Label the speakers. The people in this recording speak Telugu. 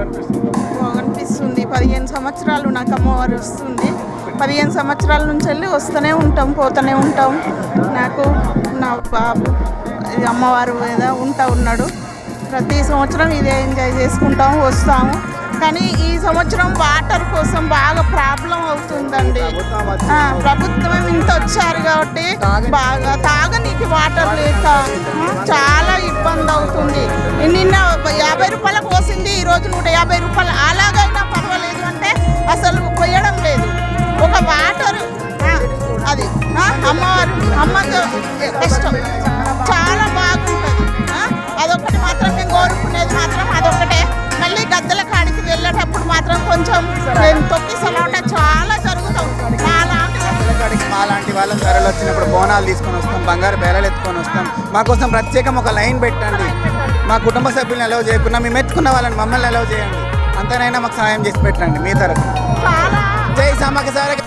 Speaker 1: అనిపిస్తుంది. 15 సంవత్సరాలు నాకు అమ్మవారు వస్తుంది. 15 సంవత్సరాల నుంచి వెళ్ళి వస్తూనే ఉంటాం, పోతూనే ఉంటాం. నాకు నా బాబు అమ్మవారు ఏదో ఉన్నాడు. ప్రతి సంవత్సరం ఇదే ఎంజాయ్ చేసుకుంటాం, వస్తాము. కానీ ఈ సంవత్సరం వాటర్ కోసం బాగా ప్రాబ్లం అవుతుందండి. ప్రభుత్వం ఇంత వచ్చారు కాబట్టి బాగా తాగనీకి వాటర్ లేక చాలా ఇబ్బంది అవుతుంది. నిన్న 50 రూపాయలకు పోసింది, ఈరోజు 150 రూపాయలు. అలాగైనా పర్వాలేదు అంటే అసలు పోయడం లేదు. ఒక వాటర్ అది అమ్మకి కష్టం చాలా బాగుంటుంది. అదొకటి మాత్రం మేము కోరుకునేది మాత్రం అదొకటే. మళ్ళీ గద్దెల కాడికి వెళ్ళేటప్పుడు మాత్రం కొంచెం తొక్కిసలాట చాలా జరుగుతాం.
Speaker 2: మాలాంటి వాళ్ళం ధరలు వచ్చినప్పుడు బోనాలు తీసుకొని వస్తాం, బంగారు బేరాలు ఎత్తుకొని వస్తాం. మా కోసం ప్రత్యేకం ఒక లైన్ పెట్టండి. మా కుటుంబ సభ్యులను అలౌ చేయకుండా మేము ఎత్తుకున్న వాళ్ళని మమ్మల్ని అలౌ చేయండి. అంతనైనా మాకు సహాయం చేసి పెట్టండి మీ తరఫున. జై సమ్మక్క సారక్క.